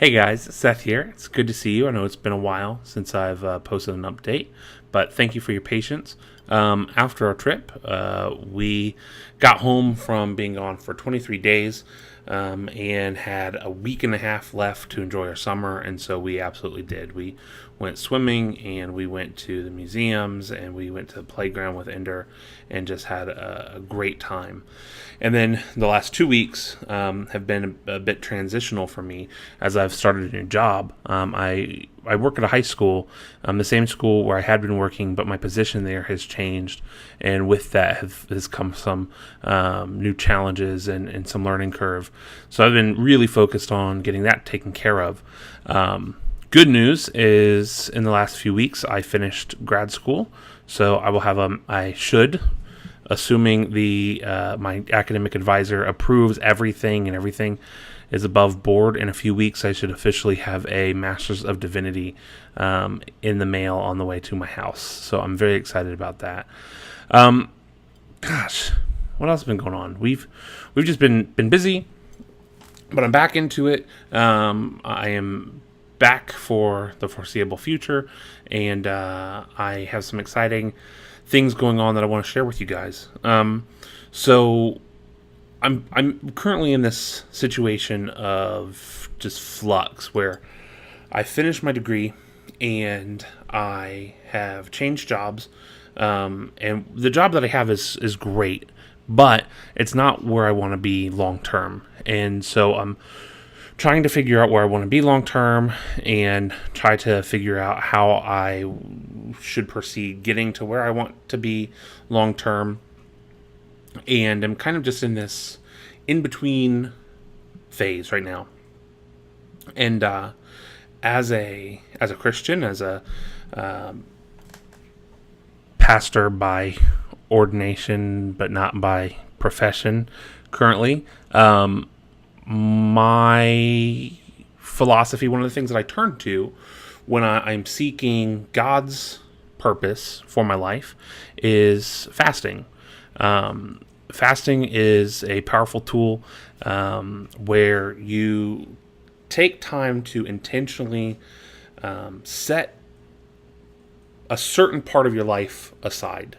Hey guys, Seth here. It's good to see you. I know it's been a while since I've posted an update, but thank you for your patience. After our trip, we got home from being gone for 23 days and had a week and a half left to enjoy our summer, and so we absolutely did. We went swimming and we went to the museums and we went to the playground with Ender and just had a great time. And then the last 2 weeks have been a bit transitional for me as I've started a new job. I work at a high school, the same school where I had been working, but my position there has changed, and with that has come some new challenges and some learning curve. So I've been really focused on getting that taken care of. Good news is in the last few weeks I finished grad school, so I will have assuming the my academic advisor approves everything and everything is above board, in a few weeks I should officially have a Master's of Divinity in the mail on the way to my house. So I'm very excited about that. Gosh, what else has been going on? We've just been busy, but I'm back into it. I am back for the foreseeable future, and I have some exciting things going on that I want to share with you guys. So I'm currently in this situation of just flux where I finished my degree and I have changed jobs, and the job that I have is great, but it's not where I want to be long term, and so I'm trying to figure out where I want to be long term and try to figure out how I should proceed getting to where I want to be long term. And I'm kind of just in this in between phase right now. And as a Christian, as a pastor by ordination but not by profession currently, my philosophy, one of the things that I turn to when I'm seeking God's purpose for my life, is fasting. Fasting is a powerful tool where you take time to intentionally set a certain part of your life aside,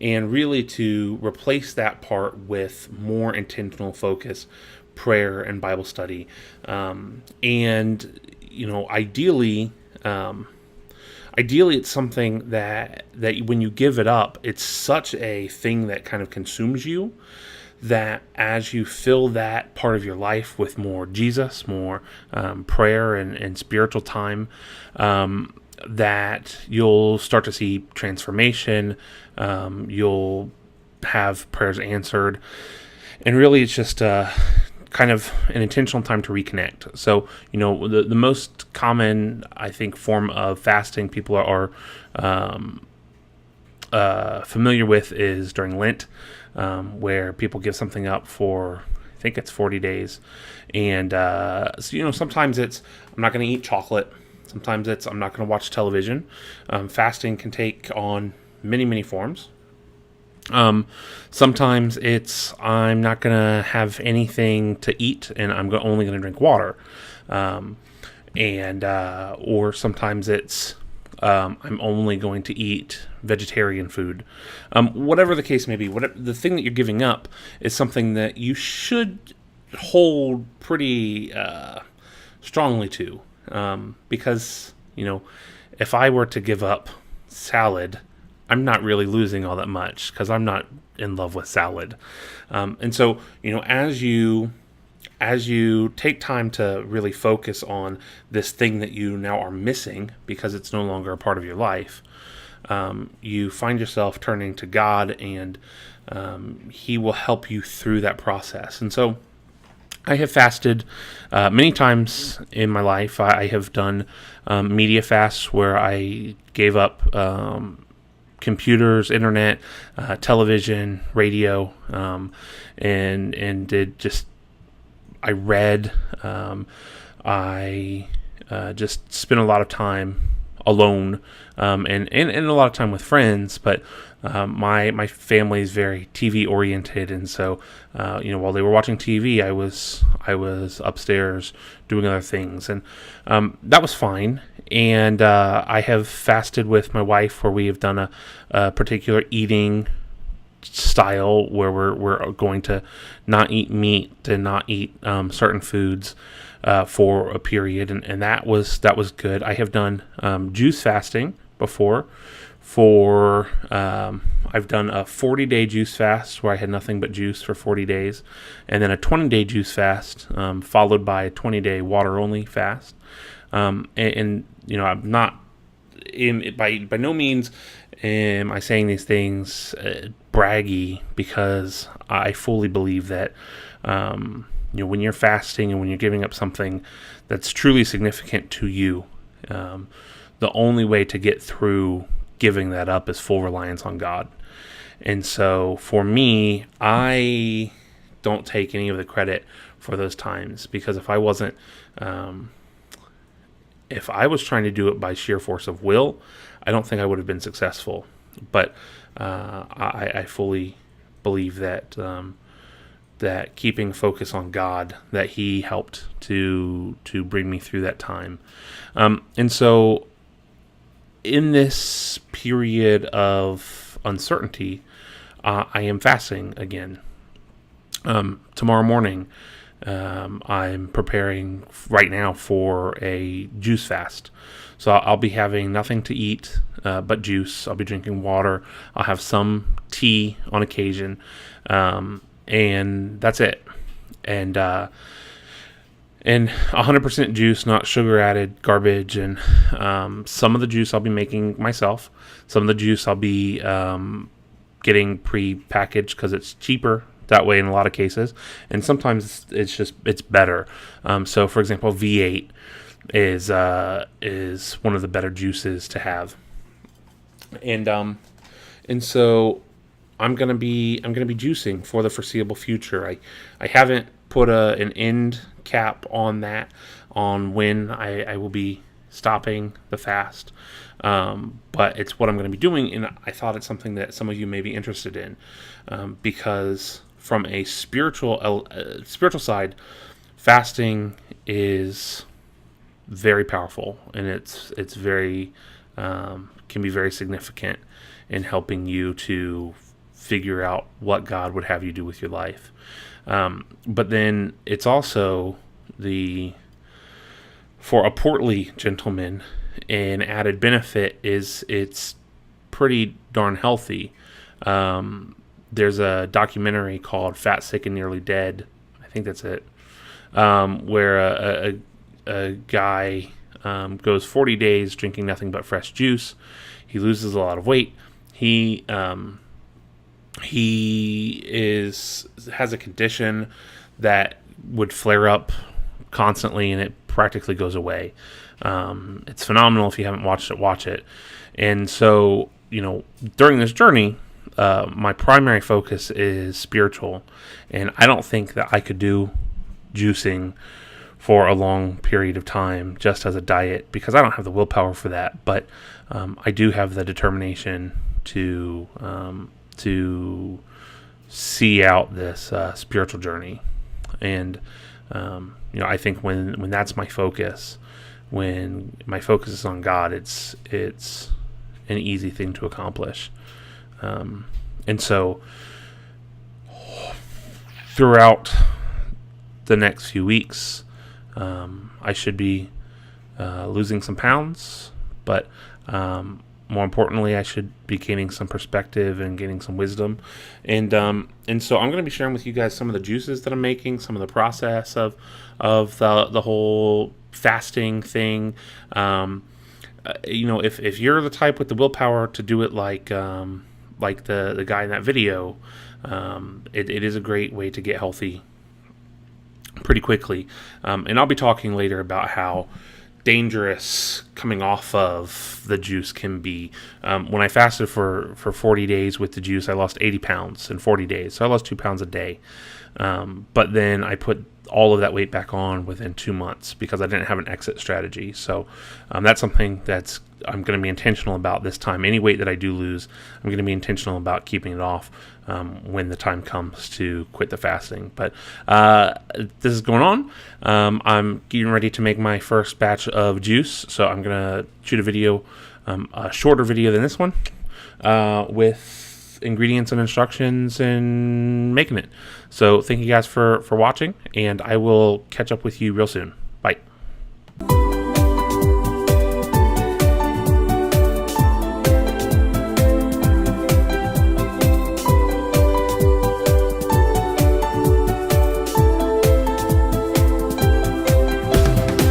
and really to replace that part with more intentional focus, prayer and Bible study, and ideally it's something that when you give it up, it's such a thing that kind of consumes you, that as you fill that part of your life with more Jesus, more prayer and spiritual time, that you'll start to see transformation. You'll have prayers answered, and really it's just kind of an intentional time to reconnect. So, the most common, I think, form of fasting people are familiar with is during Lent, where people give something up for, I think it's 40 days. And, sometimes it's, I'm not going to eat chocolate. Sometimes it's, I'm not going to watch television. Fasting can take on many, many forms. Sometimes it's, I'm not going to have anything to eat and I'm only going to drink water. Or sometimes it's, I'm only going to eat vegetarian food. Whatever the case may be, the thing that you're giving up is something that you should hold pretty, strongly to. Because, if I were to give up salad, I'm not really losing all that much because I'm not in love with salad. And so, as you take time to really focus on this thing that you now are missing because it's no longer a part of your life, you find yourself turning to God, and He will help you through that process. And so I have fasted many times in my life. I have done media fasts where I gave up computers, internet, television, radio, and did just, I read, I just spent a lot of time alone, and a lot of time with friends. But my family is very TV oriented, and so while they were watching TV, I was upstairs doing other things, and that was fine. And I have fasted with my wife, where we have done a particular eating style where we're going to not eat meat and not eat certain foods for a period, and that was good. I have done juice fasting before. I've done a 40-day juice fast where I had nothing but juice for 40 days, and then a 20-day juice fast followed by a 20-day water-only fast. I'm not by no means am I saying these things braggy, because I fully believe that when you're fasting and when you're giving up something that's truly significant to you, the only way to get through giving that up is full reliance on God. And so for me, I don't take any of the credit for those times, because if I was trying to do it by sheer force of will, I don't think I would have been successful. But I fully believe that that keeping focus on God, that He helped to bring me through that time. And so in this period of uncertainty, I am fasting again. Tomorrow morning, I'm preparing right now for a juice fast. So I'll be having nothing to eat but juice. I'll be drinking water. I'll have some tea on occasion, and that's it. And 100% juice, not sugar added garbage. And some of the juice I'll be making myself. Some of the juice I'll be getting pre-packaged because it's cheaper that way in a lot of cases. And sometimes it's better. So for example, V8 is one of the better juices to have. And so I'm gonna be juicing for the foreseeable future. I haven't put an end cap on when I will be stopping the fast, but it's what I'm going to be doing, and I thought it's something that some of you may be interested in, because from a spiritual side, fasting is very powerful, and it's very can be very significant in helping you to figure out what God would have you do with your life. But then it's also for a portly gentleman, an added benefit is it's pretty darn healthy. There's a documentary called Fat, Sick, and Nearly Dead. I think that's it. Where a guy goes 40 days drinking nothing but fresh juice. He loses a lot of weight. He has a condition that would flare up constantly, and it practically goes away. It's phenomenal. If you haven't watched it, watch it. And so, during this journey, my primary focus is spiritual, and I don't think that I could do juicing for a long period of time just as a diet, because I don't have the willpower for that. But I do have the determination to see out this spiritual journey. And I think when that's my focus, when my focus is on God, it's an easy thing to accomplish. And so throughout the next few weeks, I should be losing some pounds, but more importantly, I should be gaining some perspective and gaining some wisdom. And so I'm going to be sharing with you guys some of the juices that I'm making, some of the process of the whole fasting thing. If you're the type with the willpower to do it like the guy in that video, it is a great way to get healthy pretty quickly. And I'll be talking later about how dangerous coming off of the juice can be. When I fasted for 40 days with the juice, I lost 80 pounds in 40 days. So I lost 2 pounds a day. But then I put all of that weight back on within 2 months because I didn't have an exit strategy. So that's something that's I'm going to be intentional about this time. Any weight that I do lose, I'm going to be intentional about keeping it off when the time comes to quit the fasting. But this is going on. I'm getting ready to make my first batch of juice, so I'm going to shoot a video, a shorter video than this one, with ingredients and instructions and making it. So thank you guys for watching, and I will catch up with you real soon.